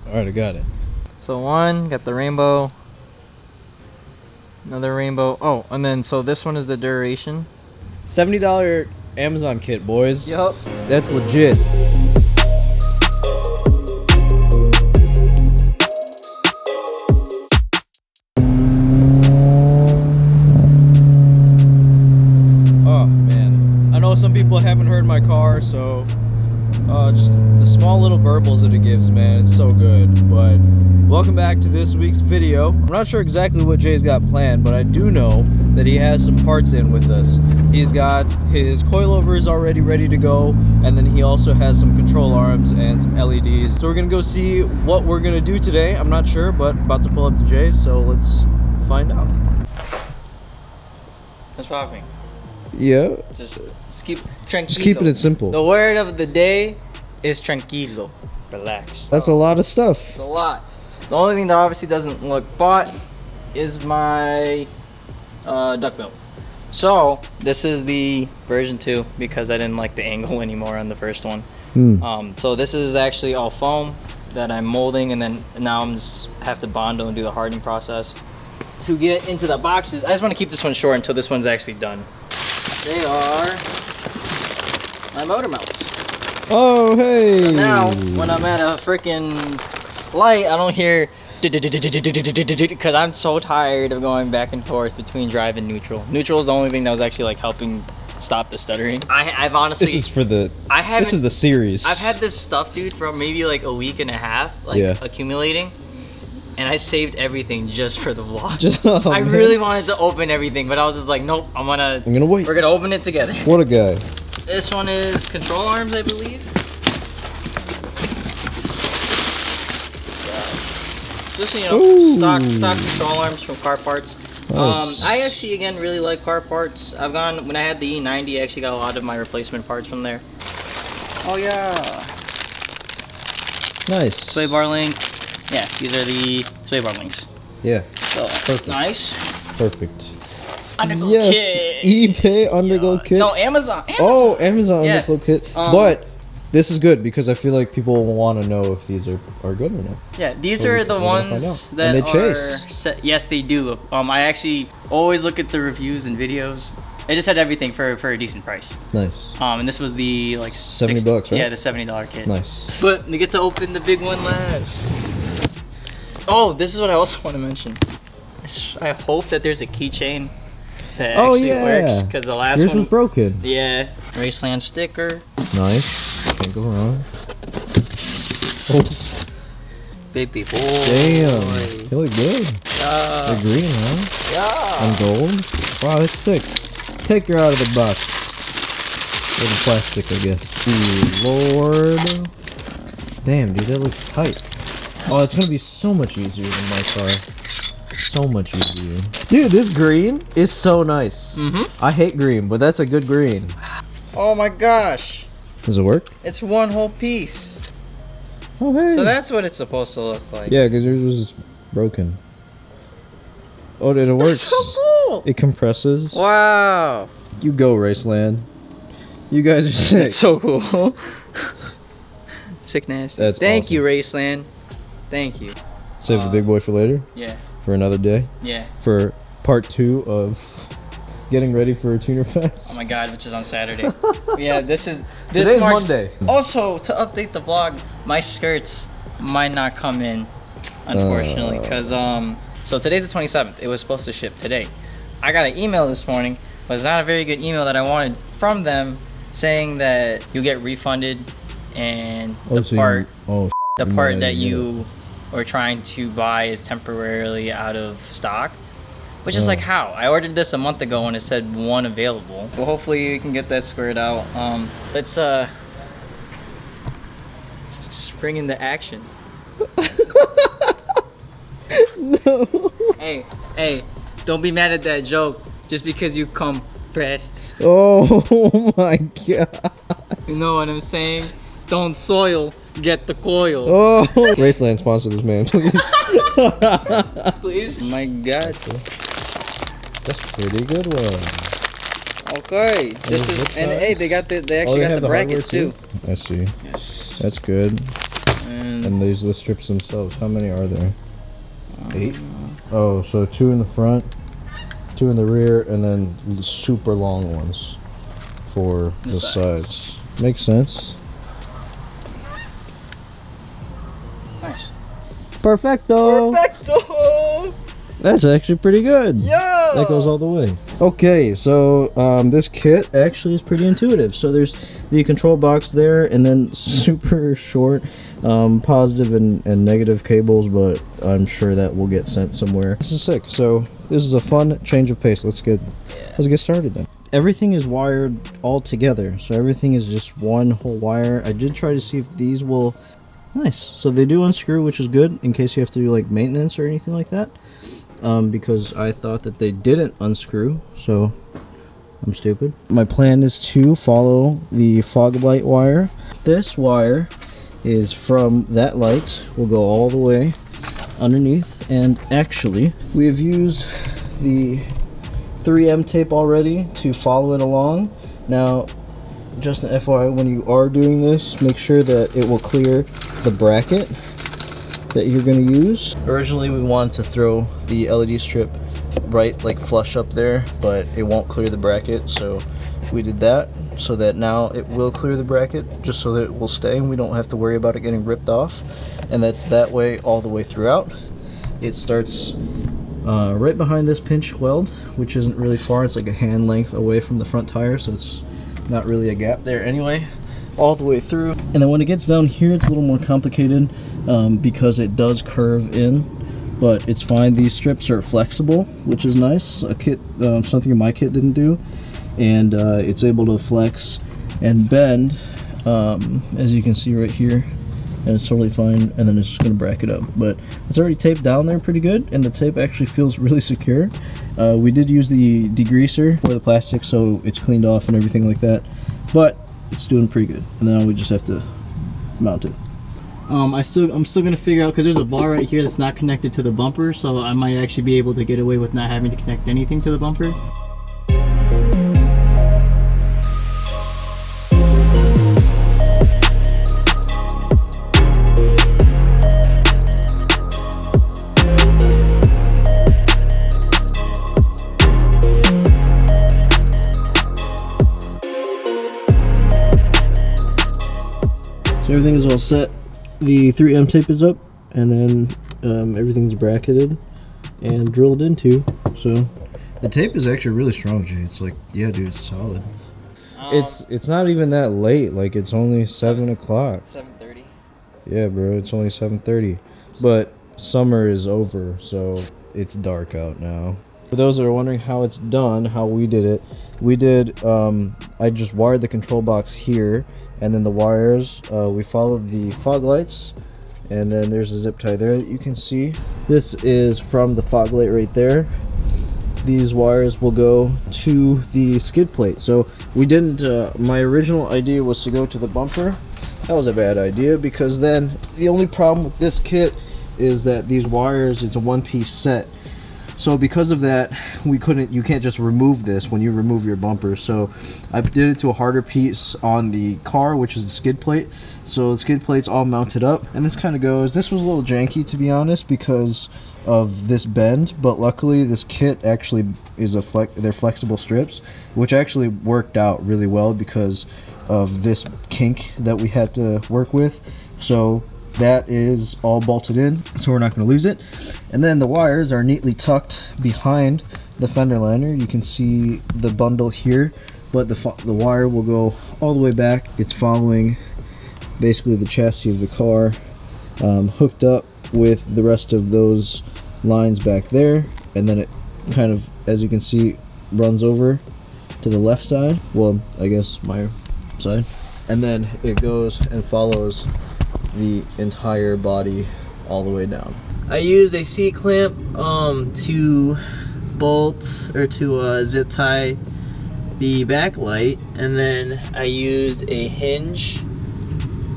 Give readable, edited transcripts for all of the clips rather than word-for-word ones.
Alright, I got it. So one, got the rainbow. Another rainbow. Oh, and then so this one is the duration. $70 Amazon kit, boys. Yup. That's legit. Oh man, I know some people haven't heard my car, so just the small little burbles that it gives, man, it's so good. But welcome back to this week's video. I'm not sure exactly what Jay's got planned, but I do know that he has some parts in with us. He's got his coilovers already ready to go, and then he also has some control arms and some LEDs. So we're gonna go see what we're gonna do today. I'm not sure, but about to pull up to Jay's, so let's find out. What's popping? Yeah. Just keep tranquilo. Just keeping it simple. The word of the day is tranquilo. Relax. That's a lot of stuff. It's a lot. The only thing that obviously doesn't look bought is my duck bill. So this is the version 2 because I didn't like the angle anymore on the first one. So this is actually all foam that I'm molding, and then now I'm just have to bondo and do the hardening process to get into the boxes. I just want to keep this one short until this one's actually done. They are my motor mounts. Oh, hey! So now, when I'm at a freaking light, I don't hear because I'm so tired of going back and forth between drive and neutral. Neutral is the only thing that was actually like helping stop the stuttering. I've honestly. This is for the. This is the series. I've had this stuff, dude, for maybe like a week and a half, like accumulating. And I saved everything just for the vlog. I really wanted to open everything, but I was just like, nope, I'm gonna wait. We're gonna open it together. What a guy. This one is control arms, I believe. Just, you know, stock control arms from car parts. Nice. I actually, again, really like car parts. When I had the E90, I actually got a lot of my replacement parts from there. Oh yeah. Nice. Sway bar link. Yeah, these are the sway bar links. Yeah. So, perfect. Nice. Perfect. Underglow kit. eBay Underglow kit. No, Amazon. Oh, Amazon Underglow kit. But this is good because I feel like people will want to know if these are good or not. Yeah, these are the ones that and they chase. Yes, they do. I actually always look at the reviews and videos. I just had everything for a decent price. Nice. And this was the like $70, right? Yeah, the $70 kit. Nice. But we get to open the big one last. Oh, this is what I also want to mention. I hope that there's a keychain that actually works, because the last one was broken. Yeah, Raceland sticker. Nice. Can't go wrong. Oh. Baby boy. Damn. They look good. Yeah. They're green, huh? Yeah. And gold. Wow, that's sick. Take her out of the box. Little plastic, I guess. Ooh, Lord. Damn, dude, that looks tight. Oh, it's gonna be so much easier than my car. So much easier. Dude, this green is so nice. I hate green, but that's a good green. Oh my gosh. Does it work? It's one whole piece. Oh, hey. So that's what it's supposed to look like. Yeah, because yours was broken. Oh, did it work? That's so cool. It compresses. Wow. You go, Raceland. You guys are sick. That's so cool. Sick nasty. That's Thank awesome. you, Raceland. Thank you. Save the big boy for later? Yeah. For another day? Yeah. For part 2 of getting ready for a tuner fest? Oh my god, which is on Saturday. Yeah, this Today's marks Monday. Also, to update the vlog, my skirts might not come in, unfortunately, because so today's the 27th. It was supposed to ship today. I got an email this morning, but it's not a very good email that I wanted from them, saying that you get refunded and the part that you were trying to buy is temporarily out of stock. Which is like how? I ordered this a month ago and it said one available. Well, hopefully you can get that squared out. Let's spring into action. No. Hey, don't be mad at that joke just because you compressed. Oh my god. You know what I'm saying? Don't soil, get the coil. Oh, Raceland sponsor this man, please. Please? My god. That's a pretty good one. Okay. This is, and hey, they actually got the brackets too. I see. Yes. That's good. And then these are the strips themselves. How many are there? 8? Oh, so 2 in the front, 2 in the rear, and then super long ones for the sides. Makes sense. Nice. Perfecto! Perfecto! That's actually pretty good. Yeah! That goes all the way. Okay, so this kit actually is pretty intuitive. So there's the control box there, and then super short positive and negative cables, but I'm sure that will get sent somewhere. This is sick. So this is a fun change of pace. Let's get started then. Everything is wired all together, so everything is just one whole wire. I did try to see if these will. Nice. So they do unscrew, which is good in case you have to do like maintenance or anything like that. Because I thought that they didn't unscrew, so I'm stupid. My plan is to follow the fog light wire. This wire is from that light, will go all the way underneath, and actually we have used the 3M tape already to follow it along. Now, just an FYI, when you are doing this, make sure that it will clear the bracket that you're going to use. Originally we wanted to throw the LED strip right like flush up there, but it won't clear the bracket, so we did that so that now it will clear the bracket, just so that it will stay and we don't have to worry about it getting ripped off. And that's that way all the way throughout. It starts right behind this pinch weld, which isn't really far. It's like a hand length away from the front tire, so it's not really a gap there anyway, all the way through. And then when it gets down here, it's a little more complicated because it does curve in, but it's fine. These strips are flexible, which is nice. A kit, something my kit didn't do, and it's able to flex and bend, as you can see right here, and it's totally fine. And then it's just gonna bracket up, but it's already taped down there pretty good, and the tape actually feels really secure. We did use the degreaser for the plastic, so it's cleaned off and everything like that, but it's doing pretty good. And then we just have to mount it. I'm still gonna figure out, because there's a bar right here that's not connected to the bumper, so I might actually be able to get away with not having to connect anything to the bumper. So everything is all set. The 3M tape is up, and then everything's bracketed and drilled into. So the tape is actually really strong, Jay. It's like, yeah, dude, it's solid. It's not even that late. Like, it's only 7 o'clock. 7:30. Yeah, bro, it's only 7:30. But summer is over, so it's dark out now. For those that are wondering how it's done, how we did it, I just wired the control box here, and then the wires, we followed the fog lights, and then there's a zip tie there that you can see. This is from the fog light right there. These wires will go to the skid plate. So we didn't, my original idea was to go to the bumper. That was a bad idea, because then the only problem with this kit is that these wires, it's a one-piece set. So because of that, you can't just remove this when you remove your bumper. So I did it to a harder piece on the car, which is the skid plate. So the skid plate's all mounted up, and this kind of goes. This was a little janky, to be honest, because of this bend, but luckily this kit actually is they're flexible strips, which actually worked out really well because of this kink that we had to work with. So that is all bolted in, so we're not going to lose it. And then the wires are neatly tucked behind the fender liner. You can see the bundle here, but the wire will go all the way back. It's following basically the chassis of the car, hooked up with the rest of those lines back there, and then it kind of, as you can see, runs over to the left side, well, I guess my side, and then it goes and follows the entire body all the way down. I used a C-clamp to bolt, or to zip tie the back light, and then I used a hinge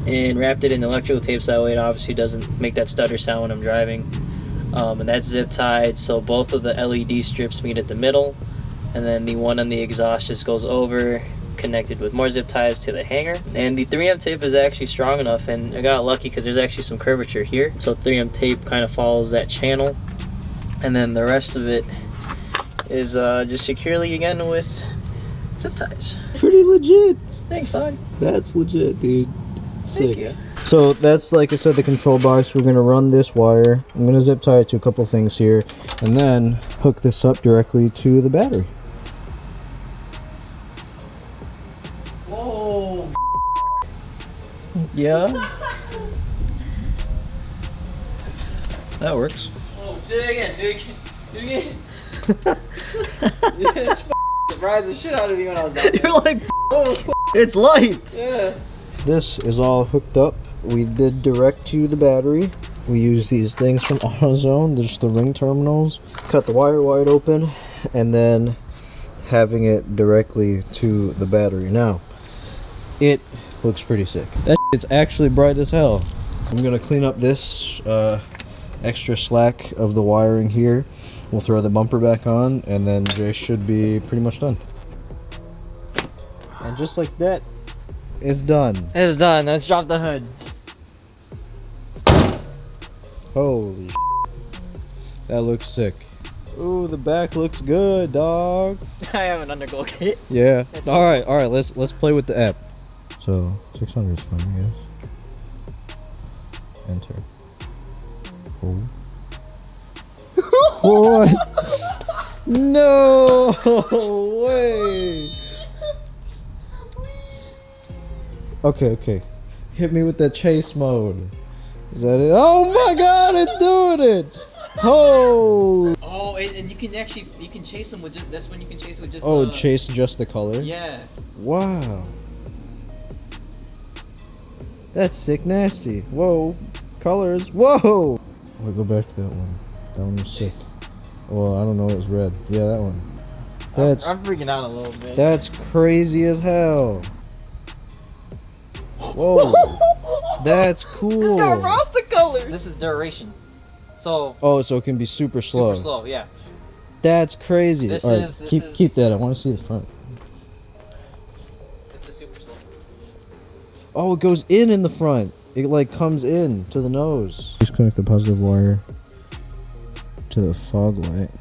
and wrapped it in electrical tape so that way it obviously doesn't make that stutter sound when I'm driving. And that's zip tied, so both of the LED strips meet at the middle, and then the one on the exhaust just goes over connected with more zip ties to the hanger. And the 3M tape is actually strong enough, and I got lucky because there's actually some curvature here. So 3M tape kind of follows that channel. And then the rest of it is just securely again with zip ties. Pretty legit. Thanks, son. That's legit, dude. Sick. Thank you. So that's, like I said, the control box. We're gonna run this wire. I'm gonna zip tie it to a couple things here, and then hook this up directly to the battery. Whoa. Yeah. That works. Oh, do it again. Do it again. This surprised the shit out of me when I was down there. You're like, oh, it's light. Yeah. This is all hooked up. We did direct to the battery. We use these things from AutoZone, just the ring terminals. Cut the wire wide open, and then having it directly to the battery. Now, it looks pretty sick. It's actually bright as hell. I'm gonna clean up this extra slack of the wiring here. We'll throw the bumper back on, and then Jay should be pretty much done. And just like that, it's done. It's done. Let's drop the hood. Holy that looks sick. Ooh, the back looks good, dog. I have an underglow kit. Yeah. All right. Let's play with the app. So 600 is fine, I guess. Enter. Oh. What? No way. Okay. Hit me with that chase mode. Is that it? Oh my god, it's doing it! Oh! Oh, and you can chase them with just, that's when you can chase it with just chase just the color? Yeah. Wow. That's sick nasty. Whoa. Colors. Whoa! I'll go back to that one. That one was sick. Well, I don't know, it was red. Yeah, that one. I'm freaking out a little bit. That's crazy as hell. Whoa. That's cool. It's got rasta colors. This is duration. So. Oh, so it can be super slow. Super slow, yeah. That's crazy. This All right, is keep that. I want to see the front. This is super slow. Oh, it goes in the front. It like comes in to the nose. Just connect the positive wire to the fog light,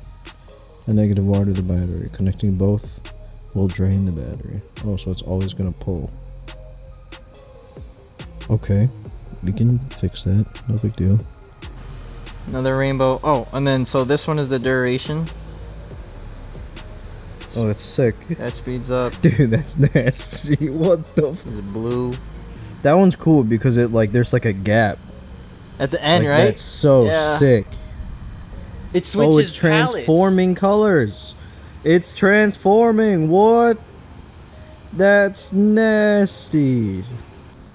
the negative wire to the battery. Connecting both will drain the battery. Oh, so it's always gonna pull. Okay, we can fix that. No big deal. Another rainbow. Oh, and then so this one is the duration. Oh, that's sick. That speeds up. Dude, that's nasty. What the f— This is blue. That one's cool because it like there's like a gap At the end, like, right? That's so sick. It switches it's transforming colors. It's transforming. What? That's nasty.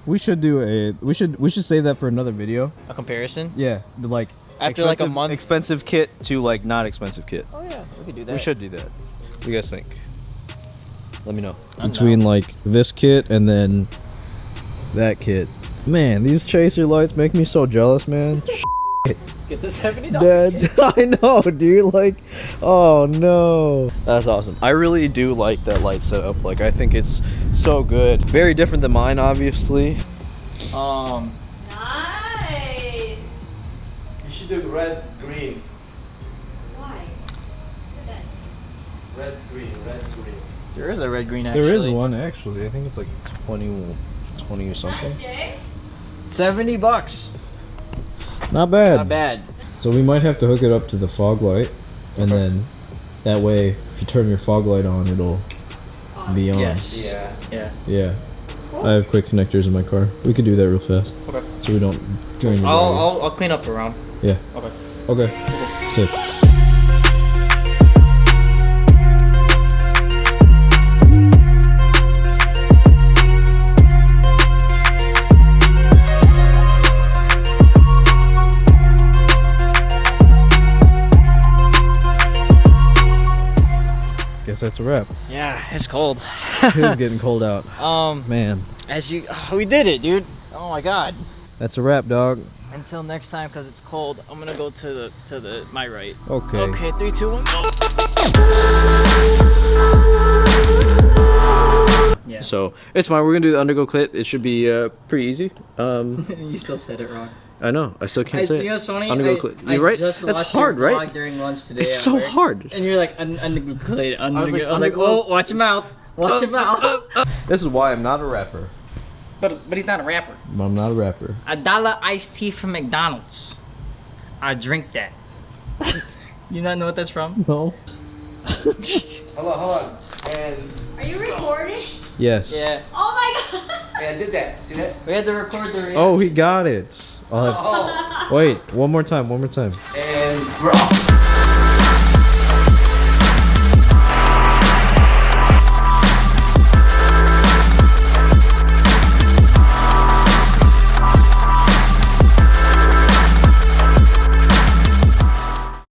We should do a we should save that for another video. A comparison? Yeah, like after like a month. Expensive kit to like not expensive kit. Oh yeah, we could do that. We should do that. What do you guys think? Let me know. I'm Between down. like this kit and then that kit. Man, these chaser lights make me so jealous, man. Get the $70. I know, dude. Like, oh no. That's awesome. I really do like that light setup. Like, I think it's so good. Very different than mine, obviously. Nice. You should do red, green. Why? Red, green. There is a red green actually. There is one actually. I think it's like 20 or something. $70. Not bad. Not bad. So we might have to hook it up to the fog light, and then that way, if you turn your fog light on, it'll be on. Yes. Yeah. I have quick connectors in my car. We could do that real fast. Okay. So we don't drain the battery. I'll clean up around. Yeah. Okay. Sick. Guess that's a wrap. Yeah, it's cold. It is getting cold out. Man. We did it, dude. Oh my god. That's a wrap, dog. Until next time, because it's cold, I'm gonna go to my right. Okay. Okay, 3, 2, 1, go. Yeah. So it's fine. We're gonna do the Underglow clit. It should be pretty easy. You still said it wrong. I know. I still can't say You know it. what's funny? Underglow clit. You're right. Just That's watched hard, your vlog right? during lunch today. It's at so work, hard. And you're like, underglow clit. I was like, underglow. oh, watch your mouth. Watch your mouth. This is why I'm not a rapper. But he's not a rapper. I'm not a rapper. $1 iced tea from McDonald's. I drink that. You not know what that's from? No. Hold on. And Are you recording? yes. Yeah. Oh my god! Hey, I did that. See that? We had to record the reaction. Oh, he got it. Oh. Wait, one more time. And we're off.